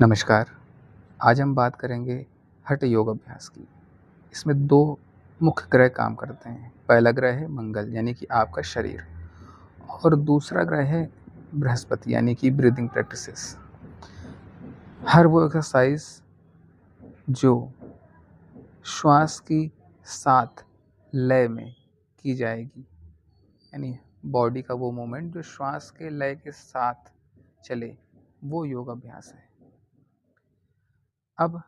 नमस्कार। आज हम बात करेंगे हठ योग अभ्यास की। इसमें 2 मुख्य ग्रह काम करते हैं। पहला ग्रह है मंगल यानी कि आपका शरीर और दूसरा ग्रह है बृहस्पति यानी कि ब्रीदिंग प्रैक्टिसेस। हर वो एक्सरसाइज जो श्वास की साथ लय में की जाएगी, यानी बॉडी का वो मूवमेंट जो श्वास के लय के साथ चले, वो योग अभ्यास है। अब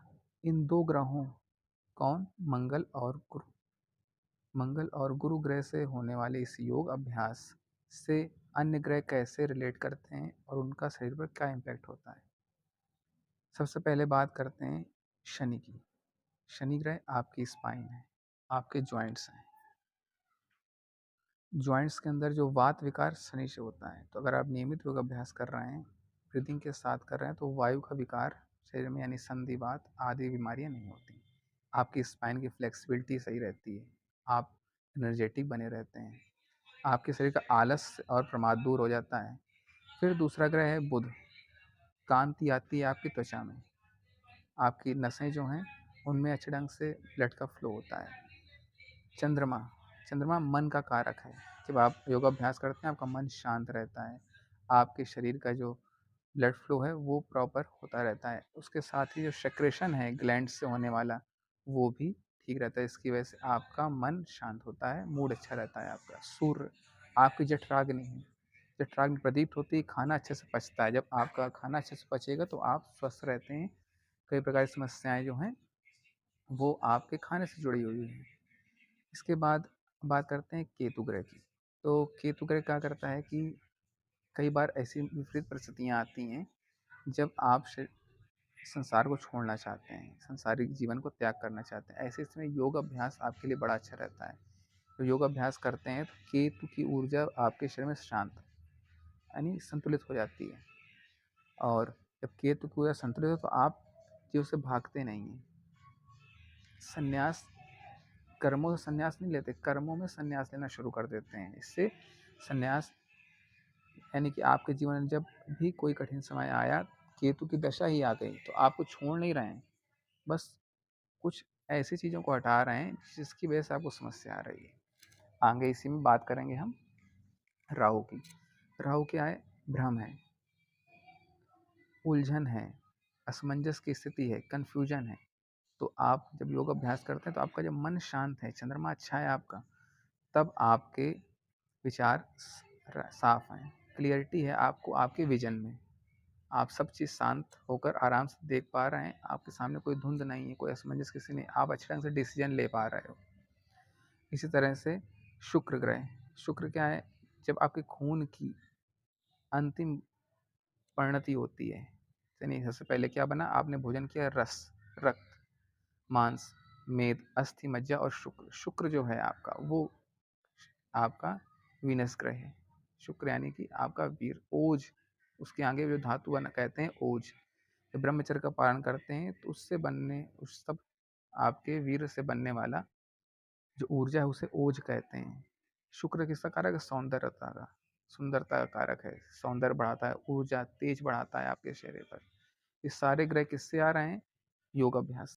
इन 2 ग्रहों कौन? मंगल और गुरु ग्रह से होने वाले इस योग अभ्यास से अन्य ग्रह कैसे रिलेट करते हैं और उनका शरीर पर क्या इम्पैक्ट होता है। सबसे पहले बात करते हैं शनि की। शनि ग्रह आपकी स्पाइन है, आपके जॉइंट्स हैं। जॉइंट्स के अंदर जो वात विकार शनि से होता है, तो अगर आप नियमित योग अभ्यास कर रहे हैं, ब्रीदिंग के साथ कर रहे हैं, तो वायु का विकार शरीर में यानी संधिवात आदि बीमारियां नहीं होती। आपकी स्पाइन की फ्लेक्सिबिलिटी सही रहती है, आप एनर्जेटिक बने रहते हैं, आपके शरीर का आलस और प्रमाद दूर हो जाता है। फिर दूसरा ग्रह है बुध। कांति आती है आपकी त्वचा में, आपकी नसें जो हैं उनमें अच्छे ढंग से ब्लड का फ्लो होता है। चंद्रमा चंद्रमा मन का कारक है। जब आप योगाभ्यास करते हैं आपका मन शांत रहता है, आपके शरीर का जो ब्लड फ्लो है वो प्रॉपर होता रहता है। उसके साथ ही जो सेक्रेशन है ग्लैंड से होने वाला, वो भी ठीक रहता है। इसकी वजह से आपका मन शांत होता है, मूड अच्छा रहता है आपका। सूर्य आपकी जठराग्नि है। जठराग्नि प्रदीप्त होती है, खाना अच्छे से पचता है। जब आपका खाना अच्छे से पचेगा तो आप स्वस्थ रहते हैं। कई प्रकार की समस्याएं जो हैं वो आपके खाने से जुड़ी हुई हैं। इसके बाद बात करते हैं केतु ग्रह की। तो केतु ग्रह क्या करता है कि कई बार ऐसी विपरीत परिस्थितियाँ आती हैं जब आप संसार को छोड़ना चाहते हैं, सांसारिक जीवन को त्याग करना चाहते हैं। ऐसे समय योग अभ्यास आपके लिए बड़ा अच्छा रहता है। तो योग अभ्यास करते हैं तो केतु की ऊर्जा आपके शरीर में शांत यानी संतुलित हो जाती है। और जब केतु की ऊर्जा संतुलित हो तो आप जीव से भागते नहीं हैं। संन्यास, कर्मों से संन्यास नहीं लेते, कर्मों में संन्यास लेना शुरू कर देते हैं। इससे संन्यास यानी कि आपके जीवन में जब भी कोई कठिन समय आया, केतु की दशा ही आ गई, तो आपको छोड़ नहीं रहे हैं, बस कुछ ऐसी चीज़ों को हटा रहे हैं जिसकी वजह से आपको समस्या आ रही है। आगे इसी में बात करेंगे हम राहु की। राहु क्या है? भ्रम है, उलझन है, असमंजस की स्थिति है, कन्फ्यूजन है। तो आप जब योग अभ्यास करते हैं तो आपका जब मन शांत है, चंद्रमा अच्छा है आपका, तब आपके विचार साफ हैं, क्लियरिटी है आपको आपके विजन में। आप सब चीज़ शांत होकर आराम से देख पा रहे हैं, आपके सामने कोई धुंध नहीं है, कोई असमंजस किसी नहीं, आप अच्छे ढंग से डिसीजन ले पा रहे हो। इसी तरह से शुक्र ग्रह, शुक्र क्या है? जब आपके खून की अंतिम परिणति होती है, यानी सबसे पहले क्या बना? आपने भोजन किया, रस, रक्त, मांस, मेद, अस्थि, मज्जा और शुक्र। शुक्र जो है आपका वो आपका वीनस ग्रह है। शुक्र यानी कि आपका वीर, ओज, उसके आगे जो धातु बना कहते हैं ओज। जब ब्रह्मचर्य का पालन करते हैं तो उससे बनने, उस सब आपके वीर से बनने वाला जो ऊर्जा है उसे ओज कहते हैं। शुक्र किसका कारक है? सौंदर्यता का, सुंदरता का कारक है। सौंदर्य बढ़ाता है, ऊर्जा तेज बढ़ाता है आपके शरीर पर। ये सारे ग्रह किससे आ रहे हैं? योग अभ्यास।